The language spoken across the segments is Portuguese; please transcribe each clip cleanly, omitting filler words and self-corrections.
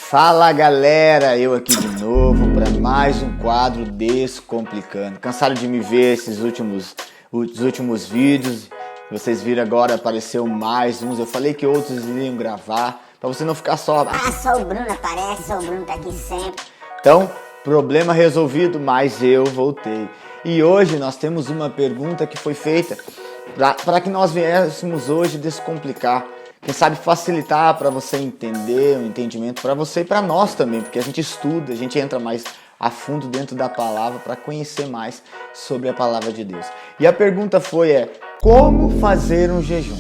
Fala galera, eu aqui de novo para mais um quadro Descomplicando. Cansaram de me ver esses últimos vídeos? Vocês viram agora, apareceu mais uns. Eu falei que outros iriam gravar, para você não ficar só... Só o Bruno aparece, só o Bruno tá aqui sempre. Então, problema resolvido, mas eu voltei. E hoje nós temos uma pergunta que foi feita para que nós viéssemos hoje descomplicar. Quem sabe facilitar para você entender, um entendimento para você e para nós também, porque a gente estuda, a gente entra mais a fundo dentro da palavra para conhecer mais sobre a palavra de Deus. E a pergunta foi, como fazer um jejum?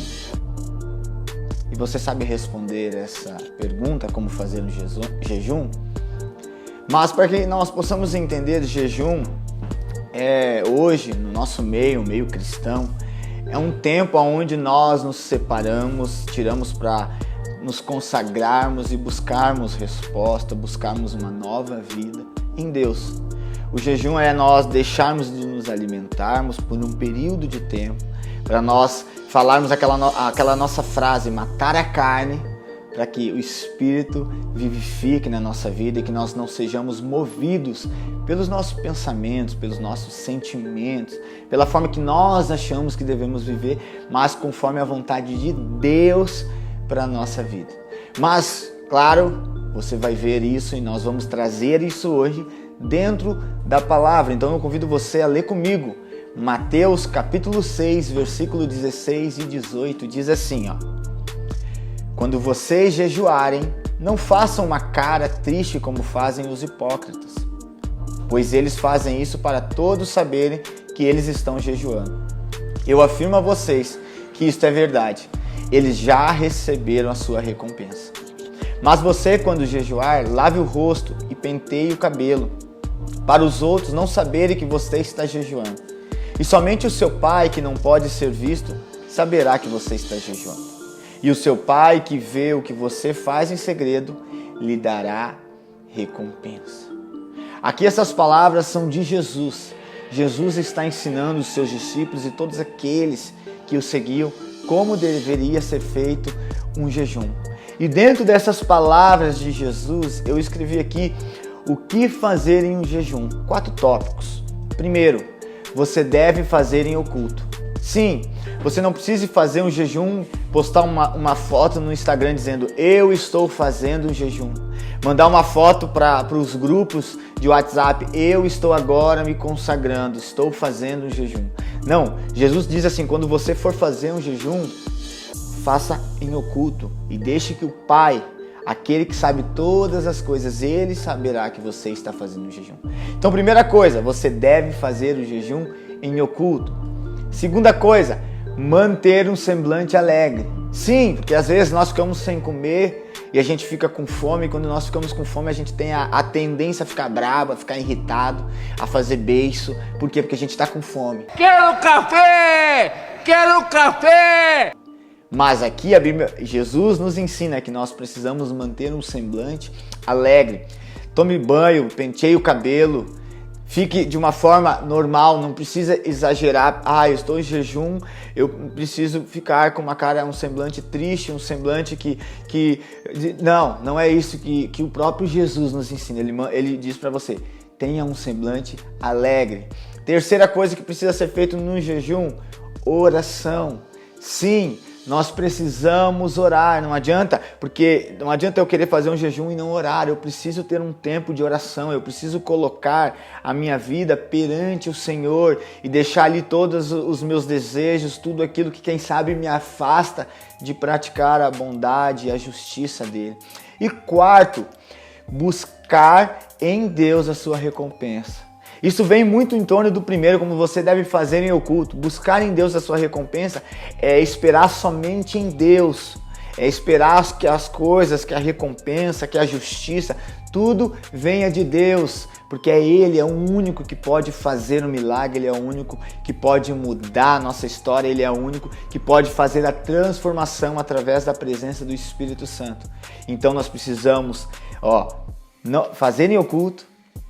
E você sabe responder essa pergunta, como fazer um jejum? Mas para que nós possamos entender o jejum, hoje no nosso meio cristão, é um tempo onde nós nos separamos, tiramos para nos consagrarmos e buscarmos resposta, buscarmos uma nova vida em Deus. O jejum é nós deixarmos de nos alimentarmos por um período de tempo, para nós falarmos aquela nossa frase, matar a carne, para que o Espírito vivifique na nossa vida e que nós não sejamos movidos pelos nossos pensamentos, pelos nossos sentimentos, pela forma que nós achamos que devemos viver, mas conforme a vontade de Deus para a nossa vida. Mas, claro, você vai ver isso e nós vamos trazer isso hoje dentro da palavra. Então eu convido você a ler comigo. Mateus capítulo 6, versículo 16 e 18, diz assim, quando vocês jejuarem, não façam uma cara triste como fazem os hipócritas, pois eles fazem isso para todos saberem que eles estão jejuando. Eu afirmo a vocês que isto é verdade, eles já receberam a sua recompensa. Mas você, quando jejuar, lave o rosto e penteie o cabelo, para os outros não saberem que você está jejuando. E somente o seu pai, que não pode ser visto, saberá que você está jejuando. E o seu pai, que vê o que você faz em segredo, lhe dará recompensa. Aqui essas palavras são de Jesus. Jesus está ensinando os seus discípulos e todos aqueles que o seguiam como deveria ser feito um jejum. E dentro dessas palavras de Jesus, eu escrevi aqui o que fazer em um jejum. 4 tópicos. Primeiro, você deve fazer em oculto. Sim, você não precisa fazer um jejum, postar uma foto no Instagram dizendo eu estou fazendo um jejum. Mandar uma foto para os grupos de WhatsApp, eu estou agora me consagrando, estou fazendo um jejum. Não, Jesus diz assim, quando você for fazer um jejum, faça em oculto e deixe que o Pai, aquele que sabe todas as coisas, ele saberá que você está fazendo um jejum. Então, primeira coisa, você deve fazer o jejum em oculto. Segunda coisa, manter um semblante alegre. Sim, porque às vezes nós ficamos sem comer e a gente fica com fome. E quando nós ficamos com fome, a gente tem a tendência a ficar bravo, a ficar irritado, a fazer beiço. Por quê? Porque a gente está com fome. Quero café! Quero café! Mas aqui a Bíblia, Jesus nos ensina que nós precisamos manter um semblante alegre. Tome banho, penteie o cabelo. Fique de uma forma normal, não precisa exagerar. Eu estou em jejum, eu preciso ficar com uma cara, um semblante triste, um semblante que... Não é isso que o próprio Jesus nos ensina. Ele diz para você, tenha um semblante alegre. Terceira coisa que precisa ser feita no jejum, oração. Sim, nós precisamos orar, não adianta eu querer fazer um jejum e não orar, eu preciso ter um tempo de oração, eu preciso colocar a minha vida perante o Senhor e deixar ali todos os meus desejos, tudo aquilo que quem sabe me afasta de praticar a bondade e a justiça dele. E quarto, buscar em Deus a sua recompensa. Isso vem muito em torno do primeiro, como você deve fazer em oculto. Buscar em Deus a sua recompensa é esperar somente em Deus. É esperar que as coisas, que a recompensa, que a justiça, tudo venha de Deus. Porque Ele é o único que pode fazer um milagre, Ele é o único que pode mudar a nossa história, Ele é o único que pode fazer a transformação através da presença do Espírito Santo. Então nós precisamos fazer em oculto,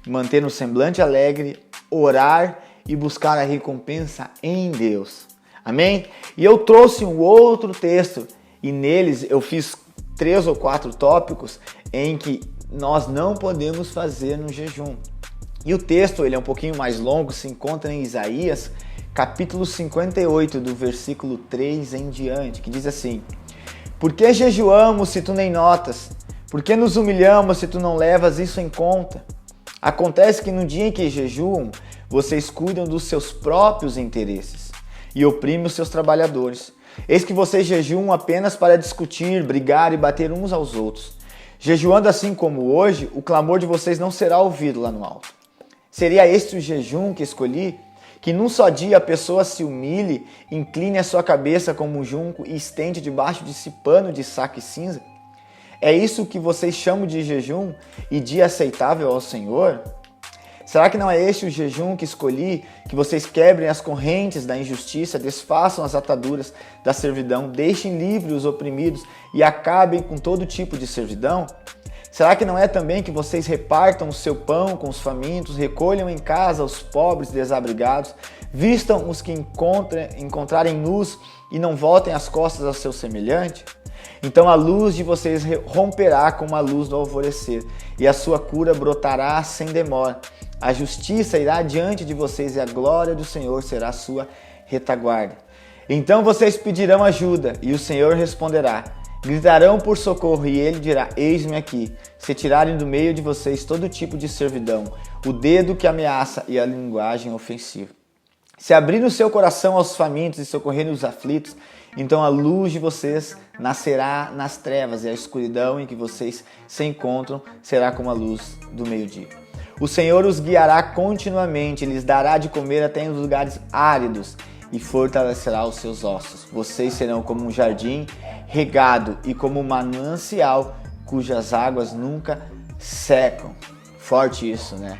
manter um semblante alegre, orar e buscar a recompensa em Deus. Amém? E eu trouxe um outro texto e neles eu fiz 3 ou 4 tópicos em que nós não podemos fazer no jejum. E o texto, ele é um pouquinho mais longo, se encontra em Isaías, capítulo 58, do versículo 3 em diante, que diz assim: Por que jejuamos se tu nem notas? Por que nos humilhamos se tu não levas isso em conta? Acontece que no dia em que jejuam, vocês cuidam dos seus próprios interesses e oprimem os seus trabalhadores. Eis que vocês jejuam apenas para discutir, brigar e bater uns aos outros. Jejuando assim como hoje, o clamor de vocês não será ouvido lá no alto. Seria este o jejum que escolhi? Que num só dia a pessoa se humilhe, incline a sua cabeça como um junco e estende debaixo de si pano de saco e cinza? É isso que vocês chamam de jejum e dia aceitável ao Senhor? Será que não é este o jejum que escolhi? Que vocês quebrem as correntes da injustiça, desfaçam as ataduras da servidão, deixem livres os oprimidos e acabem com todo tipo de servidão? Será que não é também que vocês repartam o seu pão com os famintos, recolham em casa os pobres desabrigados, vistam os que encontrarem nus e não voltem as costas ao seu semelhante? Então a luz de vocês romperá como a luz do alvorecer, e a sua cura brotará sem demora. A justiça irá diante de vocês e a glória do Senhor será a sua retaguarda. Então vocês pedirão ajuda e o Senhor responderá. Gritarão por socorro e ele dirá: Eis-me aqui. Se tirarem do meio de vocês todo tipo de servidão, o dedo que ameaça e a linguagem ofensiva. Se abrir o seu coração aos famintos e socorrerem os aflitos, então a luz de vocês nascerá nas trevas e a escuridão em que vocês se encontram será como a luz do meio-dia. O Senhor os guiará continuamente, lhes dará de comer até em lugares áridos e fortalecerá os seus ossos. Vocês serão como um jardim regado e como um manancial cujas águas nunca secam. Forte isso, né?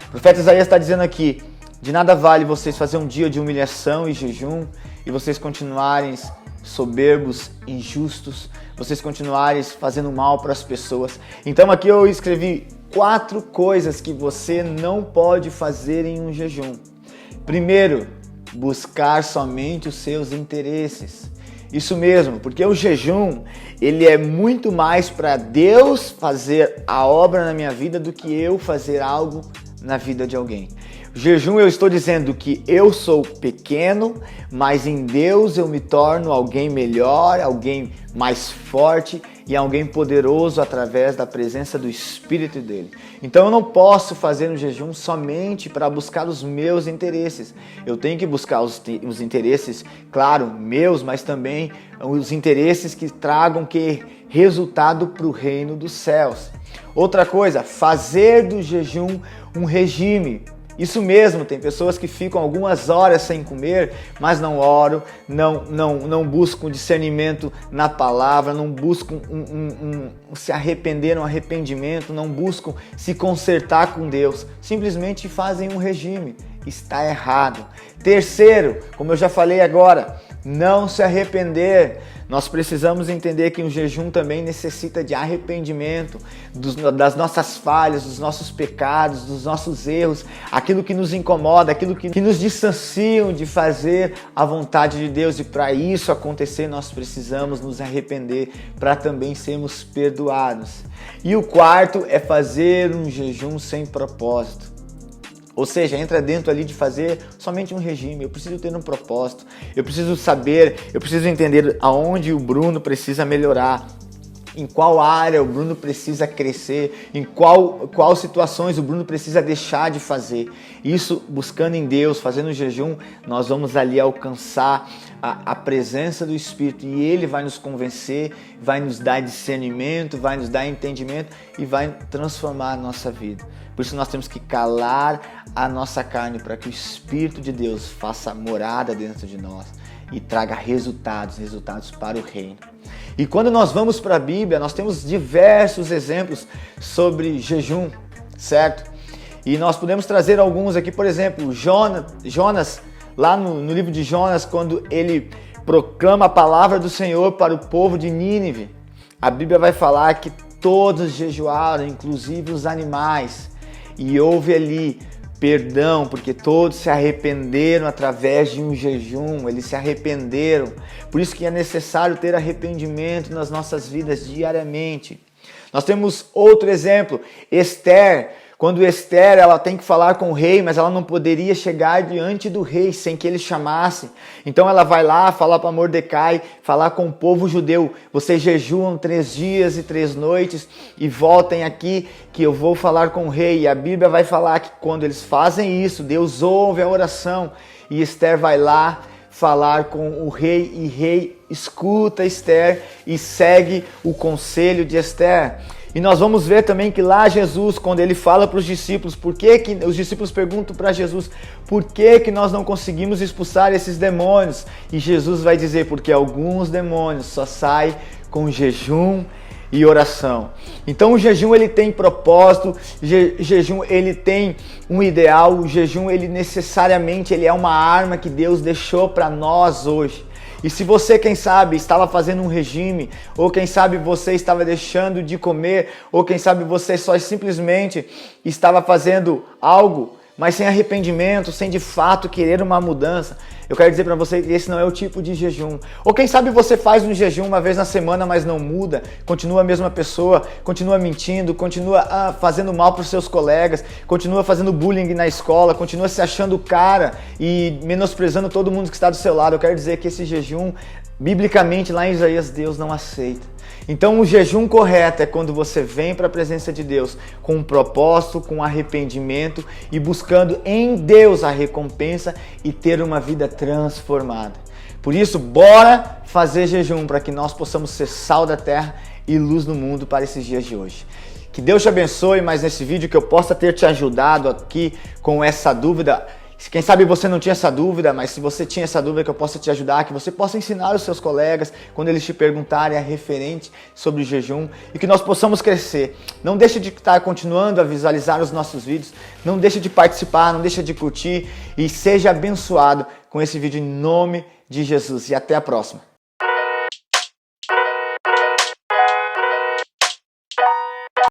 O profeta Isaías está dizendo aqui: de nada vale vocês fazer um dia de humilhação e jejum e vocês continuarem soberbos, injustos, vocês continuarem fazendo mal para as pessoas. Então aqui eu escrevi 4 coisas que você não pode fazer em um jejum. Primeiro, buscar somente os seus interesses. Isso mesmo, porque o jejum, ele é muito mais para Deus fazer a obra na minha vida do que eu fazer algo na vida de alguém. O jejum, eu estou dizendo que eu sou pequeno, mas em Deus eu me torno alguém melhor, alguém mais forte e alguém poderoso através da presença do Espírito dele. Então eu não posso fazer um jejum somente para buscar os meus interesses. Eu tenho que buscar os interesses, claro, meus, mas também os interesses que tragam resultado para o reino dos céus. Outra coisa, fazer do jejum um regime. Isso mesmo, tem pessoas que ficam algumas horas sem comer, mas não oram, não buscam discernimento na palavra, não buscam se arrepender, um arrependimento, não buscam se consertar com Deus, simplesmente fazem um regime. Está errado. Terceiro, como eu já falei agora, não se arrepender. Nós precisamos entender que o jejum também necessita de arrependimento das nossas falhas, dos nossos pecados, dos nossos erros, aquilo que nos incomoda, aquilo que nos distanciam de fazer a vontade de Deus. E para isso acontecer, nós precisamos nos arrepender para também sermos perdoados. E o quarto é fazer um jejum sem propósito. Ou seja, entra dentro ali de fazer somente um regime. Eu preciso ter um propósito, eu preciso saber, eu preciso entender aonde o Bruno precisa melhorar, em qual área o Bruno precisa crescer, em qual situações o Bruno precisa deixar de fazer. Isso buscando em Deus, fazendo jejum, nós vamos ali alcançar a presença do Espírito e Ele vai nos convencer, vai nos dar discernimento, vai nos dar entendimento e vai transformar a nossa vida. Por isso nós temos que calar a nossa carne para que o Espírito de Deus faça morada dentro de nós e traga resultados para o reino. E quando nós vamos para a Bíblia, nós temos diversos exemplos sobre jejum, certo? E nós podemos trazer alguns aqui, por exemplo, Jonas, lá no livro de Jonas, quando ele proclama a palavra do Senhor para o povo de Nínive, a Bíblia vai falar que todos jejuaram, inclusive os animais, e houve ali perdão, porque todos se arrependeram através de um jejum, eles se arrependeram. Por isso que é necessário ter arrependimento nas nossas vidas diariamente. Nós temos outro exemplo, Esther. Quando Esther ela tem que falar com o rei, mas ela não poderia chegar diante do rei sem que ele chamasse. Então ela vai lá falar para Mordecai, falar com o povo judeu. Vocês jejuam 3 dias e 3 noites e voltem aqui que eu vou falar com o rei. E a Bíblia vai falar que quando eles fazem isso, Deus ouve a oração. E Esther vai lá falar com o rei e o rei escuta Esther e segue o conselho de Esther. E nós vamos ver também que lá Jesus, quando ele fala para os discípulos, os discípulos perguntam para Jesus, por que nós não conseguimos expulsar esses demônios? E Jesus vai dizer, porque alguns demônios só saem com jejum e oração. Então o jejum ele tem propósito, jejum ele tem um ideal, o jejum ele necessariamente ele é uma arma que Deus deixou para nós hoje. E se você, quem sabe, estava fazendo um regime, ou quem sabe você estava deixando de comer, ou quem sabe você só simplesmente estava fazendo algo, mas sem arrependimento, sem de fato querer uma mudança, eu quero dizer para você que esse não é o tipo de jejum. Ou quem sabe você faz um jejum uma vez na semana, mas não muda, continua a mesma pessoa, continua mentindo, continua fazendo mal para os seus colegas, continua fazendo bullying na escola, continua se achando cara e menosprezando todo mundo que está do seu lado. Eu quero dizer que esse jejum, biblicamente, lá em Isaías, Deus não aceita. Então o jejum correto é quando você vem para a presença de Deus com um propósito, com arrependimento e buscando em Deus a recompensa e ter uma vida transformada. Por isso, bora fazer jejum para que nós possamos ser sal da terra e luz no mundo para esses dias de hoje. Que Deus te abençoe, mas nesse vídeo que eu possa ter te ajudado aqui com essa dúvida. Quem sabe você não tinha essa dúvida, mas se você tinha essa dúvida que eu possa te ajudar, que você possa ensinar os seus colegas quando eles te perguntarem a referente sobre o jejum e que nós possamos crescer. Não deixe de estar continuando a visualizar os nossos vídeos, não deixe de participar, não deixe de curtir e seja abençoado com esse vídeo em nome de Jesus. E até a próxima.